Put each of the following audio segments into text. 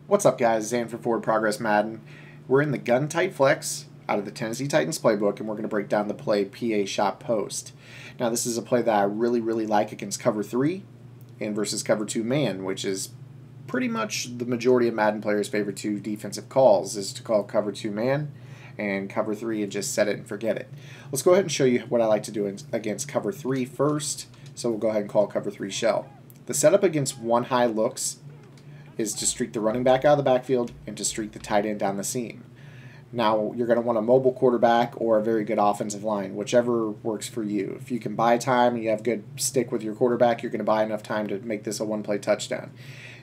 What's up, guys? Zan for Forward Progress Madden. We're in the gun tight flex out of the Tennessee Titans playbook, and we're going to break down the play PA shot post. Now, this is a play that I really like against cover 3 and versus cover 2 man, which is pretty much the majority of Madden players' favorite two defensive calls, is to call cover 2 man and cover 3 and just set it and forget it. Let's go ahead and show you what I like to do against cover 3 first. So we'll go ahead and call cover 3 shell. The setup against one high looks is to streak the running back out of the backfield and to streak the tight end down the seam. Now, you're going to want a mobile quarterback or a very good offensive line, whichever works for you. If you can buy time and you have good stick with your quarterback, you're going to buy enough time to make this a one-play touchdown.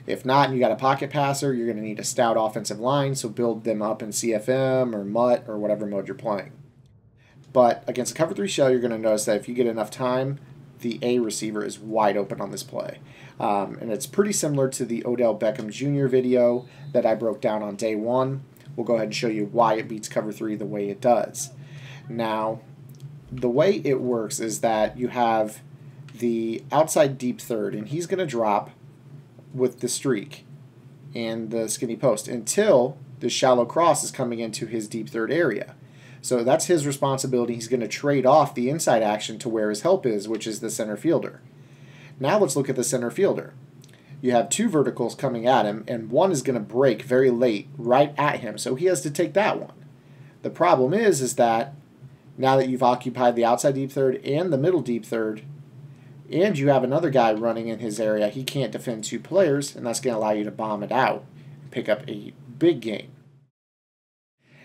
If not, and you got a pocket passer, you're going to need a stout offensive line, so build them up in CFM or MUT or whatever mode you're playing. But against a cover 3 shell, you're going to notice that if you get enough time, the A receiver is wide open on this play. And it's pretty similar to the Odell Beckham Jr. video that I broke down on day 1. We'll go ahead and show you why it beats cover 3 the way it does. Now, the way it works is that you have the outside deep third, and he's going to drop with the streak and the skinny post until the shallow cross is coming into his deep third area. So that's his responsibility. He's going to trade off the inside action to where his help is, which is the center fielder. Now let's look at the center fielder. You have two verticals coming at him, and one is going to break very late right at him, so he has to take that one. The problem is that now that you've occupied the outside deep third and the middle deep third, and you have another guy running in his area, he can't defend two players, and that's going to allow you to bomb it out and pick up a big gain.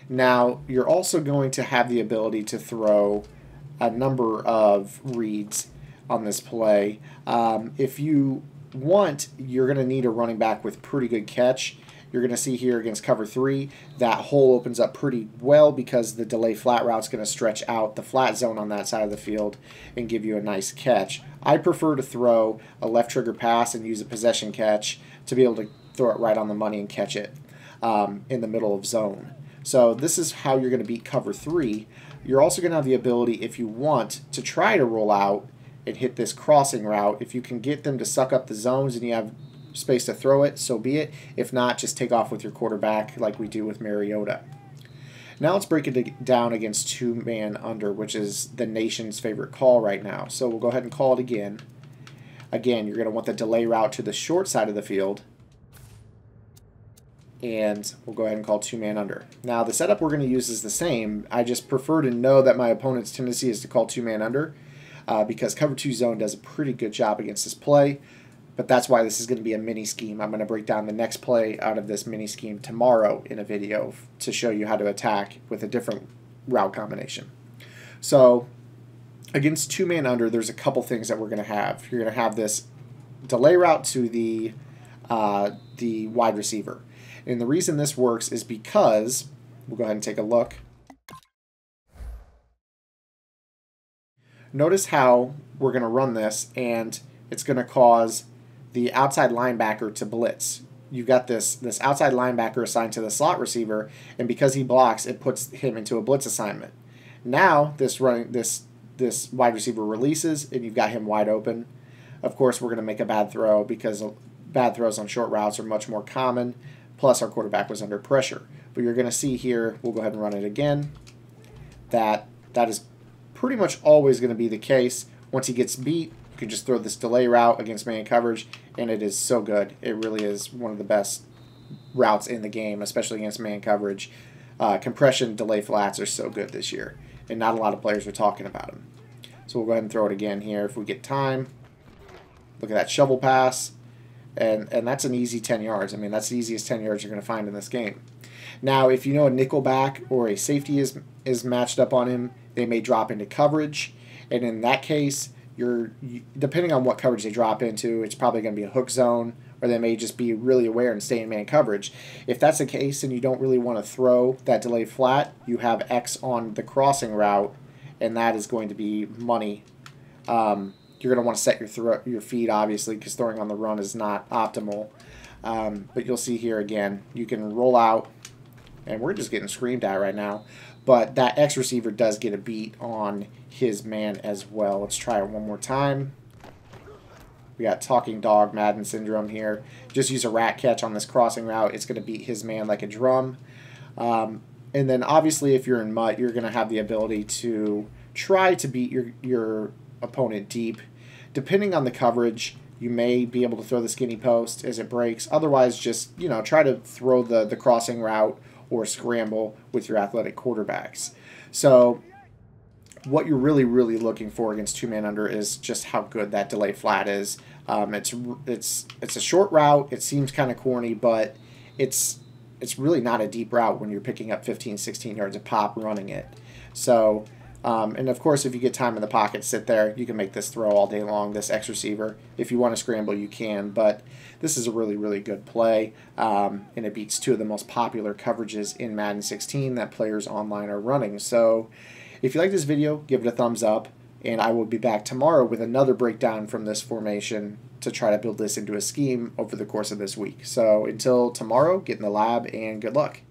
Now, you're also going to have the ability to throw a number of reads on this play. If you want, you're going to need a running back with pretty good catch. You're going to see here against cover 3, that hole opens up pretty well because the delay flat route is going to stretch out the flat zone on that side of the field and give you a nice catch. I prefer to throw a left trigger pass and use a possession catch to be able to throw it right on the money and catch it in the middle of zone. So this is how you're going to beat cover 3. You're also going to have the ability, if you want, to try to roll out and hit this crossing route. If you can get them to suck up the zones and you have space to throw it, so be it. If not, just take off with your quarterback like we do with Mariota. Now let's break it down against two-man under, which is the nation's favorite call right now. So we'll go ahead and call it again. Again, you're going to want the delay route to the short side of the field. And we'll go ahead and call two-man under. Now, the setup we're going to use is the same. I just prefer to know that my opponent's tendency is to call two-man under because cover 2 zone does a pretty good job against this play. But that's why this is going to be a mini scheme. I'm going to break down the next play out of this mini scheme tomorrow in a video to show you how to attack with a different route combination. So, against two-man under, there's a couple things that we're going to have. You're going to have this delay route to the wide receiver. And the reason this works is because, we'll go ahead and take a look. Notice how we're going to run this, and it's going to cause the outside linebacker to blitz. You've got this outside linebacker assigned to the slot receiver, and because he blocks, it puts him into a blitz assignment. Now this wide receiver releases, and you've got him wide open. Of course, we're going to make a bad throw because bad throws on short routes are much more common. Plus, our quarterback was under pressure. But you're going to see here, we'll go ahead and run it again, that is pretty much always going to be the case. Once he gets beat, you can just throw this delay route against man coverage, and it is so good. It really is one of the best routes in the game, especially against man coverage. Compression delay flats are so good this year, and not a lot of players are talking about them. So we'll go ahead and throw it again here if we get time. Look at that shovel pass. And that's an easy 10 yards. I mean, that's the easiest 10 yards you're going to find in this game. Now, if you know a nickel back or a safety is matched up on him, they may drop into coverage. And in that case, depending on what coverage they drop into, it's probably going to be a hook zone, or they may just be really aware and stay in man coverage. If that's the case and you don't really want to throw that delay flat, you have X on the crossing route, and that is going to be money. You're going to want to set your feet, obviously, because throwing on the run is not optimal. But you'll see here again, you can roll out, and we're just getting screamed at right now. But that X receiver does get a beat on his man as well. Let's try it one more time. We got Talking Dog Madden Syndrome here. Just use a rat catch on this crossing route. It's going to beat his man like a drum. And then obviously if you're in MUT, you're going to have the ability to try to beat your opponent deep. Depending on the coverage, you may be able to throw the skinny post as it breaks. Otherwise, just try to throw the crossing route or scramble with your athletic quarterbacks. So what you're really looking for against two-man under is just how good that delay flat is. It's a short route. It seems kind of corny, but it's really not a deep route when you're picking up 15, 16 yards of pop running it. So, and of course, if you get time in the pocket, sit there. You can make this throw all day long, this X receiver. If you want to scramble, you can, but this is a really good play, and it beats two of the most popular coverages in Madden 16 that players online are running. So if you like this video, give it a thumbs up, and I will be back tomorrow with another breakdown from this formation to try to build this into a scheme over the course of this week. So until tomorrow, get in the lab and good luck.